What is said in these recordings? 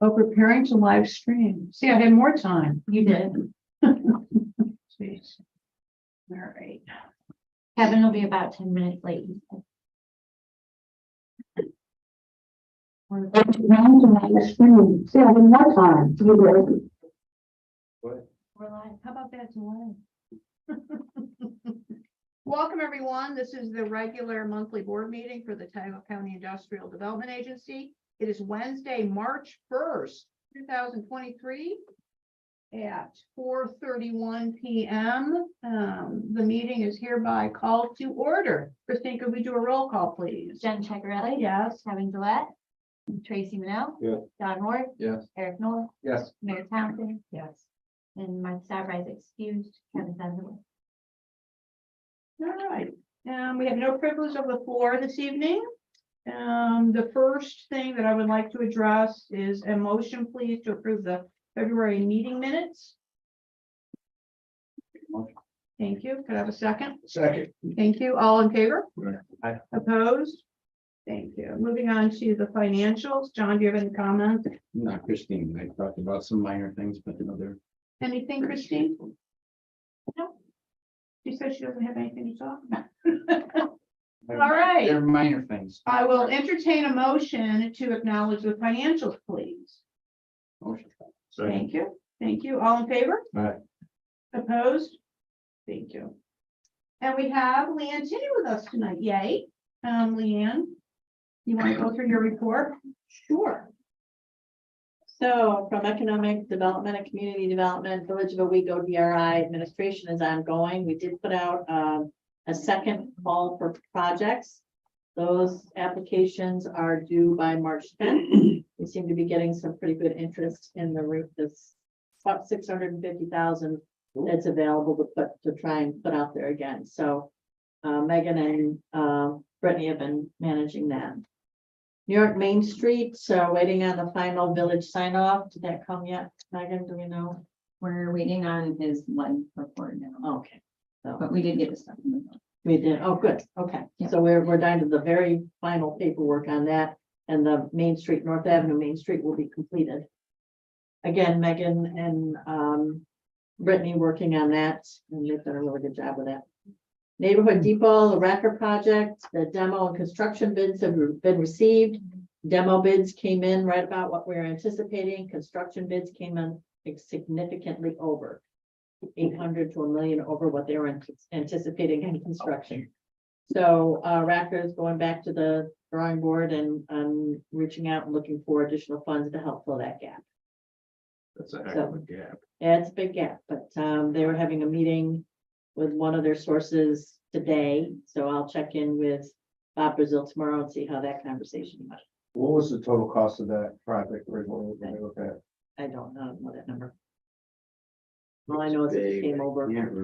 Oh, preparing to live stream. See, I had more time. You did. Jeez. All right. Kevin will be about 10 minutes late. He said. We're preparing to live stream. See, I had more time. You did. What? We're live. How about that delay? Welcome, everyone. This is the regular monthly board meeting for the Tioga County Industrial Development Agency. It is Wednesday, March 1st, 2023 at 4:31 p.m. The meeting is hereby called to order. Christine, could we do a roll call, please? Jen Chegarelli. Yes. Kevin Gillette. Tracy Manell. Yeah. Don Moore. Yes. Eric North. Yes. Mayor Townsend. Yes. And Mike Stavra is excused. Kevin Sandler. All right. We have no privilege of the floor this evening. The first thing that I would like to address is a motion, please, to approve the February meeting minutes. Thank you. Could I have a second? Second. Thank you. All in favor? Aye. Opposed? Thank you. Moving on to the financials. John, do you have any comments? Not Christine. I talked about some minor things, but they're. Anything, Christine? No. She said she doesn't have anything to talk about. All right. They're minor things. I will entertain a motion to acknowledge the financials, please. Motion. Thank you. Thank you. All in favor? Aye. Opposed? Thank you. And we have Leanne Tinney with us tonight. Yay. Leanne, you want to go through your report? Sure. So from Economic Development and Community Development, Village of Owego DRI administration is ongoing. We did put out a second call for projects. Those applications are due by March 10th. We seem to be getting some pretty good interest in the rate that's about 650,000 that's available to try and put out there again. So Megan and Brittany have been managing that. New York Main Street, so waiting on the final village sign off. Did that come yet? Megan, do we know? We're waiting on his one report now, Okay, so but we did get the stuff in the mail. we did. Oh, good. Okay, Yeah. so we're down to the very final paperwork on that, and the Main Street, North Avenue Main Street will be completed. Again, Megan and Brittany working on that, and they've done a really good job with that. Neighborhood Depot, the Racker project, the demo and construction bids have been received. Demo bids came in right about what we were anticipating. Construction bids came in significantly over 800 to $1 million over what they were anticipating in construction. So Racker is going back to the drawing board and reaching out and looking for additional funds to help fill that gap. That's a heck of a gap. Yeah, it's a big gap, but they were having a meeting with one of their sources today, so I'll check in with Bob Brazil tomorrow and see how that conversation went. What was the total cost of that project originally? I don't know that number. All I know is it came over. Yeah. I don't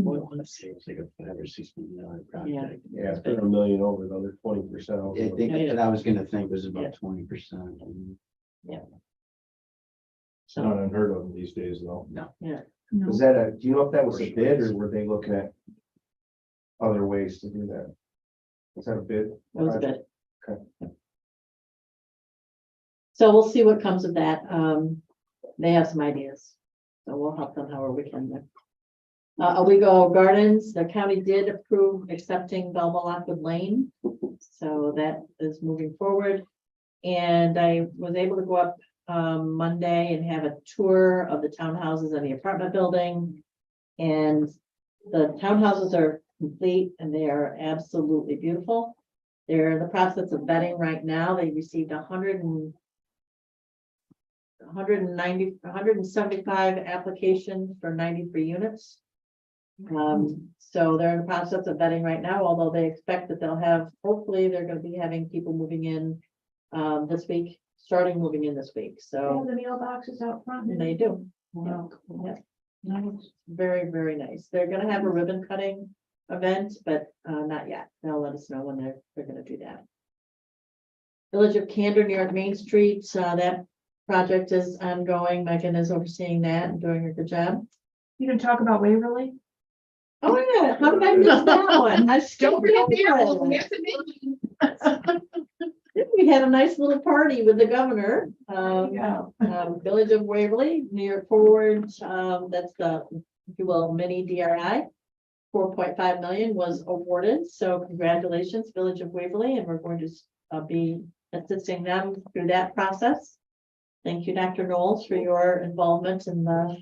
know. Seems like a $5 or $6 million Yeah. project. Yeah, it's been $1 million over, the other 20%. I think Yeah. that I was gonna think was about Yeah. 20%. It's not unheard of these days, though. Yeah, Was that do you know if that was a bid or were they looking at other ways to do that? Was that a bid? it was good. Okay. So we'll see what comes of that. They have some ideas, so we'll help them however we can. Owego Gardens, the county did approve accepting Belmont Lockwood Lane, so that is moving forward. And I was able to go up Monday and have a tour of the townhouses and the apartment building. And the townhouses are complete and they are absolutely beautiful. They're in the process of vetting right now. They received 175 applications for 93 units. So they're in the process of vetting right now, although they expect that they'll have, hopefully they're going to be having people moving in this week, starting moving in this week. So The mailboxes out front. they do. Wow. Yeah, Nice. very, very nice. They're gonna have a ribbon cutting event, but not yet. They'll let us know when they're gonna do that. Village of Candor, New York Main Street, that project is ongoing. Megan is overseeing that and doing a good job. You can talk about Waverly. Oh, yeah, how did I miss that one? I still Don't forget remember the it. Yes, it is. Didn't we we had a nice little party with the governor. Yeah. Village of Waverly, New York Forward, that's the, if you will, mini DRI. 4.5 million was awarded, so congratulations, Village of Waverly, and we're going to be assisting them through that process. Thank you, Dr. Knowles, for your involvement in the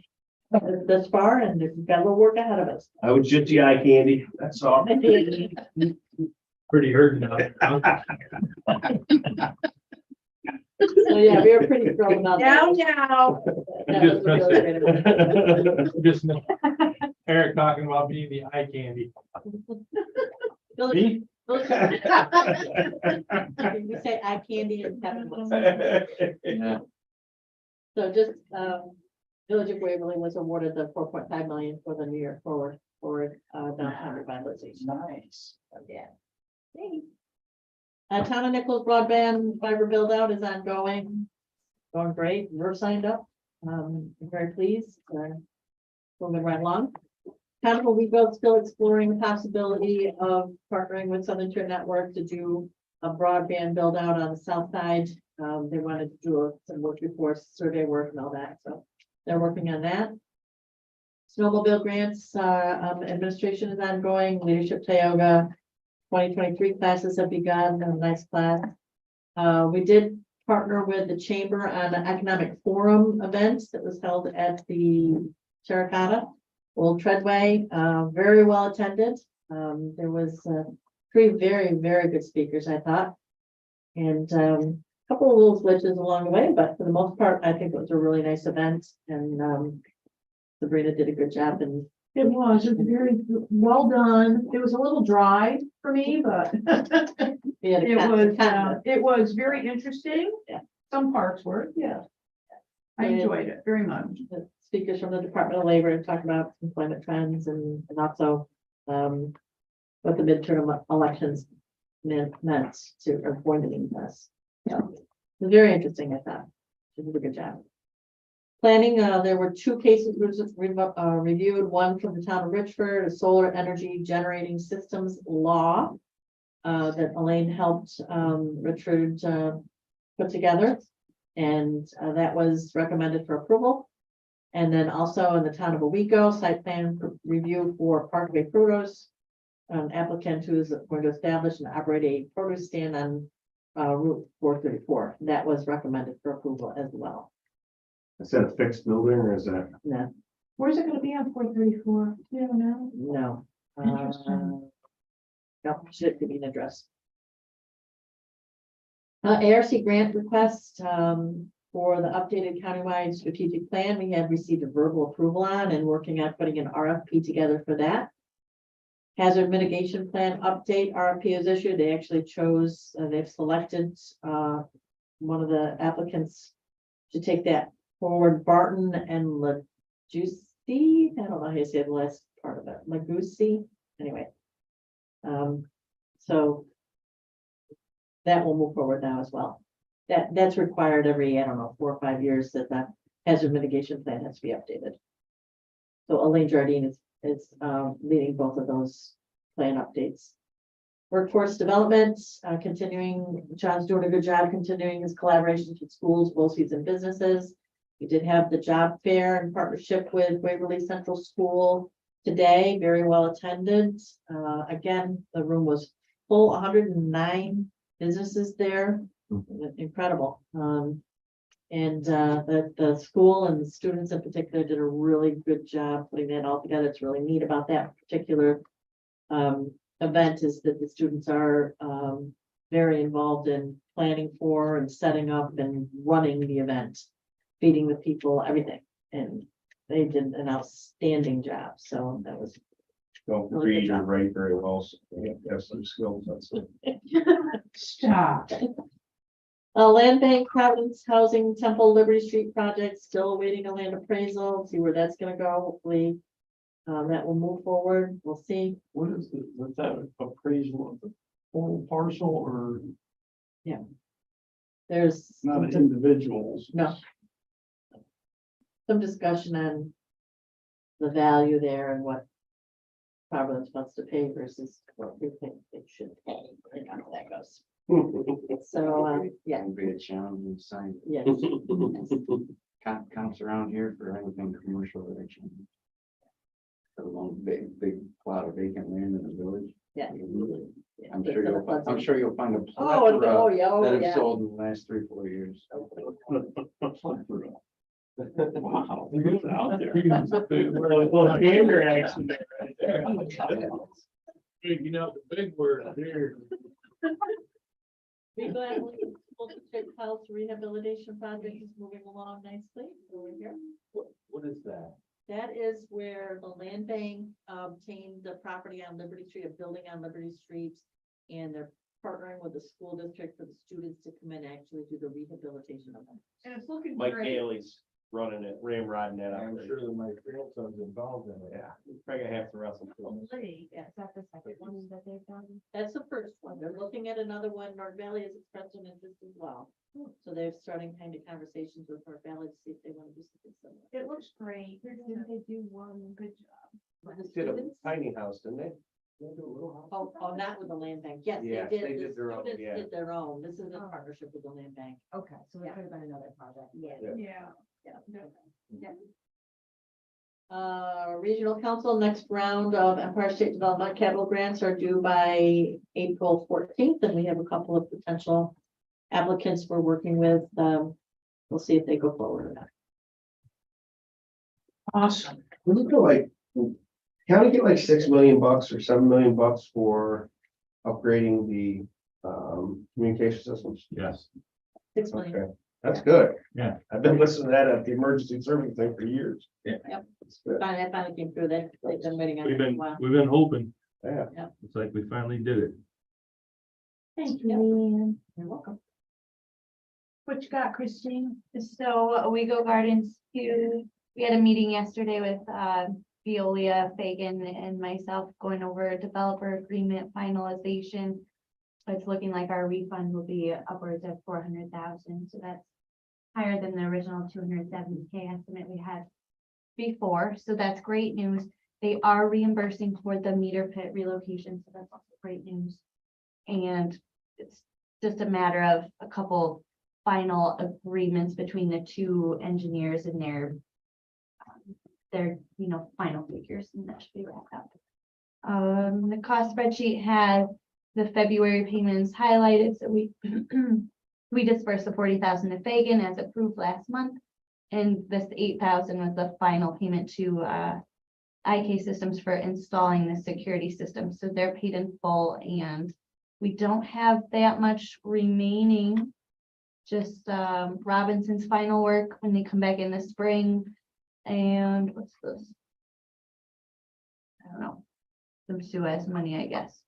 this far, and we've got a little work ahead of us. I was just the eye candy, that's all. Pretty hurt now. So yeah, we were pretty thrilled about that. Now. That was a really great event. Just Eric talking about being the eye candy. Village- Me? We say eye candy and Kevin was. Yeah. So just, Village of Waverly was awarded the 4.5 million for the New York Forward for downtown revitalization. Nice. Yeah. Town of Nichols broadband fiber build out is ongoing. Going great. We're signed up. I'm very pleased. Moving right along. Town of Owego still exploring the possibility of partnering with Southern Tier Network to do a broadband build out on the south side. They wanted to do some work before survey work and all that, so they're working on that. Snowmobile grants, administration is ongoing, leadership Tioga, 2023 classes have begun, a nice class. We did partner with the Chamber on an economic forum event that was held at the Terracotta Old Treadway, very well attended. There was three very, very good speakers, I thought. And a couple of little glitches along the way, but for the most part, I think it was a really nice event, and Sabrina did a good job, and It was very well done. It was a little dry for me, but we had a it was very interesting. Yeah. Some parts were, yeah. I enjoyed it very much. the speakers from the Department of Labor talked about employment trends and also what the midterm elections meant to or going to mean to us. So it was very interesting, I thought. She did a good job. Planning, there were two cases reviewed, one from the town of Richford, a solar energy generating systems law that Elaine helped Richard put together. And that was recommended for approval. And then also in the town of Owego, site plan review for Parkway Produce. An applicant who is going to establish and operate a produce stand on Route 434. That was recommended for approval as well. Is that a fixed building or is that? No, Where's it gonna be on 434? You don't know? no. Interesting. No, should be an address. ARC grant request for the updated countywide strategic plan. We have received a verbal approval on and working on putting an RFP together for that. Hazard mitigation plan update RFP is issued. They actually chose, they've selected one of the applicants to take that forward, Barton and Lajusi. I don't know how you say the last part of it. Lagusi. Anyway. So that will move forward now as well. That's required every, I don't know, 4 or 5 years that the hazard mitigation plan has to be updated. So Elaine Jardine is leading both of those plan updates. Workforce development, continuing, John's doing a good job continuing his collaborations with schools, BOCES, and businesses. We did have the job fair in partnership with Waverly Central School today, very well attended. Again, the room was full, 109 businesses there, incredible. And the school and the students in particular did a really good job putting that all together. It's really neat about that particular event is that the students are very involved in planning for and setting up and running the event, feeding the people, everything. And they did an outstanding job. So that was Don't Really good read or job. write very well, so they have some skills, that's it. Stop. Land Bank, Providence Housing, Temple Liberty Street project, still awaiting a land appraisal, see where that's gonna go, hopefully. That will move forward, we'll see. What is it? Was that appraisal of the whole parcel or There's not individuals? no. Some discussion on the value there and what Providence wants to pay versus what we think it should pay, and how that goes. So, yeah, Can be a challenging sign. yeah. Counts around here for anything commercial that I can. Let alone big plot of vacant land in the village. Yeah. I'm sure you'll find a Oh, plethora yeah, oh, that have yeah. sold in the last 3-4 years. Wow. It's out there. Well, gander action there, right there. Picking up the big word there. We go ahead and look at the school district house rehabilitation project is moving along nicely over here. What is that? That is where the land bank obtained the property on Liberty Street, a building on Liberty Street. And they're partnering with the school district for the students to come in and actually do the rehabilitation of them. And it's looking Mike great. Haley's running it, ramrodding that out. I'm sure that my grandson's involved in it. Yeah, probably gonna have to wrestle. Yeah, Is that the second one that they've done? that's the first one. They're looking at another one. North Valley has expressed an interest as well. So they're starting kind of conversations with North Valley to see if they want to do something similar. It looks great. Didn't they do one good job? For the Did a students? tiny house, didn't they? They do a little house? Oh, not with the land bank. Yes, Yes, they did. they The did their own, students yeah. did their own. This is in Oh. partnership with the land bank. Okay, so it Yeah. could have been another project. Yeah. Yeah. Regional Council, next round of Empire State Development Capital Grants are due by April 14th, and we have a couple of potential applicants we're working with. We'll see if they go forward or not. Awesome. We look at like, county get like $6 million or $7 million for upgrading the communication systems. Yes. 6 million. Okay, that's good. Yeah. I've been listening to that at the emergency service thing for years. Yeah. Yep. It's good. Finally came through. They've been waiting on it We've for a been, while. we've been hoping. Yeah. It's like we finally did it. Thank Yep. you. You're welcome. What you got, Christine? So We Go Gardens 2, we had a meeting yesterday with Veolia, Fagan and myself going over a developer agreement finalization. It's looking like our refund will be upwards of 400,000, so that's higher than the original 270K estimate we had before, so that's great news. They are reimbursing for the meter pit relocation, so that's also great news. And it's just a matter of a couple final agreements between the two engineers and their final figures, and that should be wrapped up. The cost spreadsheet has the February payments highlighted, so we we dispersed the 40,000 to Fagan as approved last month. And this 8,000 was the final payment to IK Systems for installing the security system. So they're paid in full, and we don't have that much remaining. Just Robinson's final work when they come back in the spring. And what's this? I don't know. Some Suez money, I guess.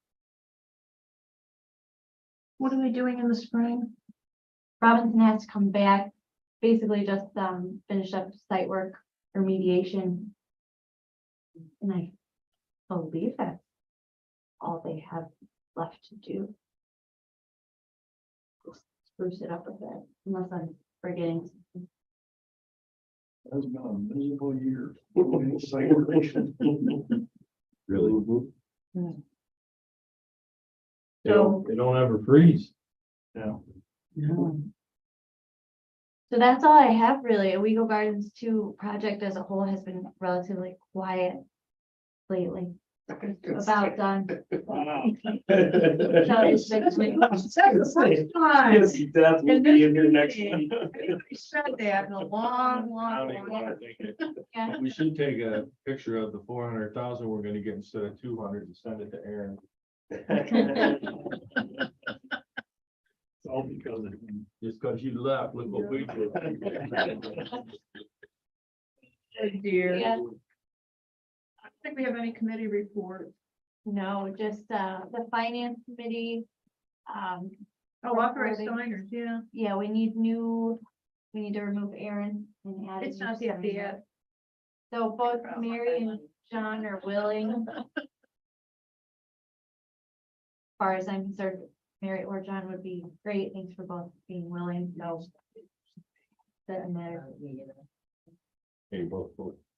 What are we doing in the spring? Robinson has to come back, basically just finish up site work remediation. And I believe that's all they have left to do. Just spruce it up a bit, unless I'm forgetting something. That's been a miserable year. Really? They don't ever freeze. Yeah. So that's all I have really. A Wego Gardens 2 project as a whole has been relatively quiet lately. About done. Wow. So it's been- That's the first time. Yes, Death will be in here next week. Anybody said that in a long, I long, don't even long. wanna think it. Yeah. We should take a picture of the 400,000 we're gonna get instead of 200 and send it to Aaron. It's all because of him. Just cause you left, look what we did. Oh, dear. Yeah. I don't think we have any committee report. No, just the finance committee. Oh, authorized signers, yeah. Yeah, we need to remove Aaron and add. a It's new not yet signer. yet. So both Mary and John are willing. As far as I'm concerned, Mary or John would be great. Thanks for both being willing. So. Doesn't matter. Hey, both,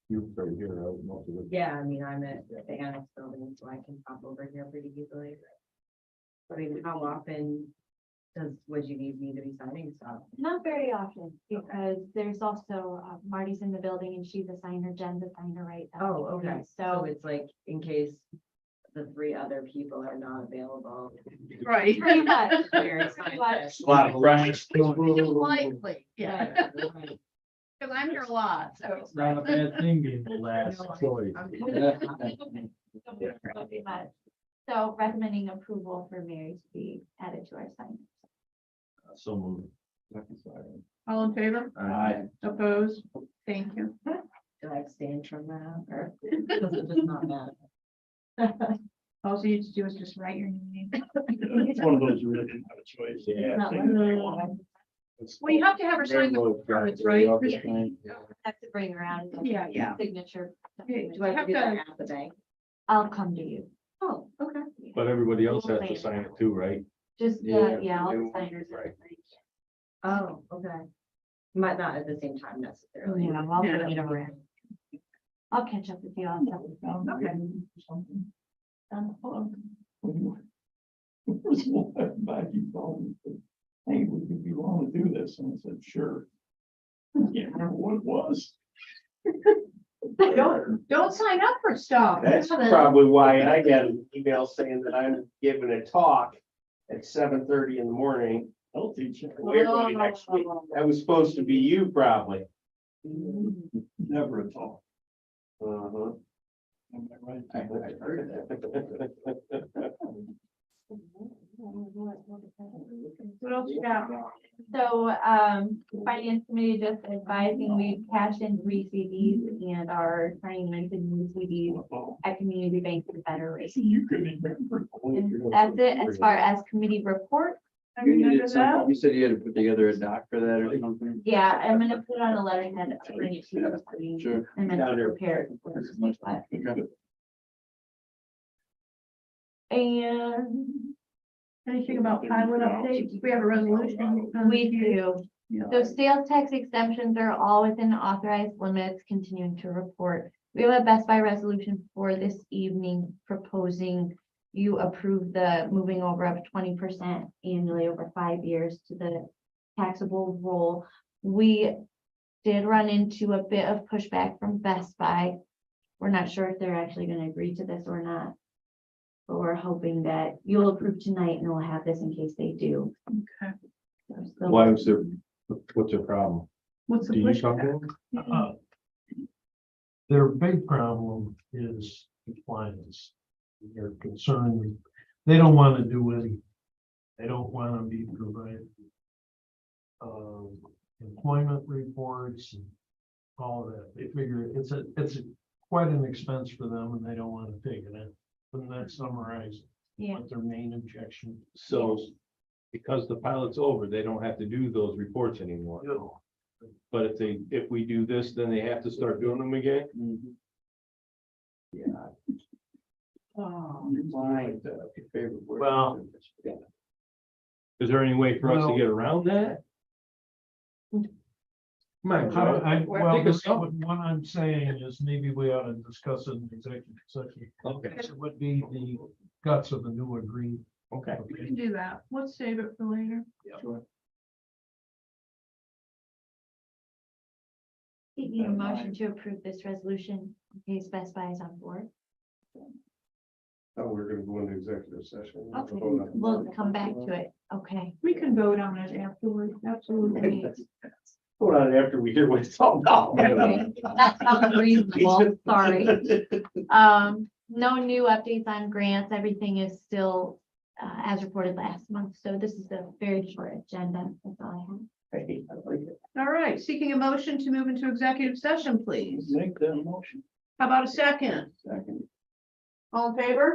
you right here, right? Most of it. Yeah, I mean, I'm at the annex building, so I can pop over here pretty easily. I mean, how often would you need me to be signing stuff? Not very often, because there's also, Marty's in the building and she's a signer, Jen's a signer, right? Oh, okay, so So, it's like in case the 3 other people are not available. Right. pretty much, Very pretty much. A lot of practice. Likely, yeah, Right, right. because I'm here a lot, so. It's not a bad thing being the last choice. Pretty much. So recommending approval for Mary to be added to our sign. So moved. All in favor? Aye. Opposed? Thank you. Do I abstain from that or does it just not matter? All you need to do is just write your name. It's one of those you really didn't have a choice. Yeah. Well, you have to have her sign the cards, right? Have to bring around. the Yeah, yeah. Signature. Do I have to do that at the bank? I'll come to you. Oh, okay. But everybody else has to sign it too, right? Just, yeah, all the signers. Right. Oh, okay. Might not at the same time necessarily. Yeah, I'll Yeah. bring it around. I'll catch up with you on something. Okay. Maggie phone, hey, would you be willing to do this? And I said, sure. Can't remember what it was. Don't sign up for stuff. That's probably why I got an email saying that I'm giving a talk at 7:30 in the morning. I'll teach you. We're going next week. That was supposed to be you probably. Never at all. Uh-huh. Am I right? I heard that. What else you got? So, finance committee just advising we cashed in 3 CDs and are signing into new CDs Oh, at community bank for better rates. you couldn't remember. And that's it as far as committee report. You Remember needed that? some, you said you had to put together a doc for that or something? Yeah, I'm gonna put on a letterhead. To bring it to you. Sure. I'm gonna Down there. prepare it. But- Okay. And Anything about pilot updates? We have a resolution. we do. Yeah. So sales tax exemptions are all within authorized limits, continuing to report. We have a Best Buy resolution for this evening proposing you approve the moving over of 20% annually over 5 years to the taxable roll. We did run into a bit of pushback from Best Buy. We're not sure if they're actually going to agree to this or not. But we're hoping that you'll approve tonight and we'll have this in case they do. Okay. So- Why was there, what's the problem? What's the Do you pushback? talk to them? Their big problem is compliance. They're concerned, they don't want to do any, they don't want to be provided employment reports and all of that. They figure it's quite an expense for them and they don't want to take it in. Wouldn't that summarize Yeah. what their main objection? So, because the pilot's over, they don't have to do those reports anymore. But if we do this, then they have to start doing them again? Yeah. Oh. Find, your favorite word. Well- Is there any way for us to Well- get around that? Come on, Well, Think of something. what I'm saying is maybe we ought to discuss it in executive session. Okay, It would be the guts of the new agreement. okay. We can do that. Let's save it for later. You need a motion to approve this resolution in case Best Buy is on board. Oh, we're gonna go into executive session. Okay, we'll come back to it. Okay. We can vote on it afterwards, absolutely. Hold on after we hear what it's all about. Okay, that sounds reasonable. Sorry. No new updates on grants. Everything is still as reported last month. So this is a very short agenda. That's all I have. All right, seeking a motion to move into executive session, please. Make that motion. How about a second? Second. All in favor?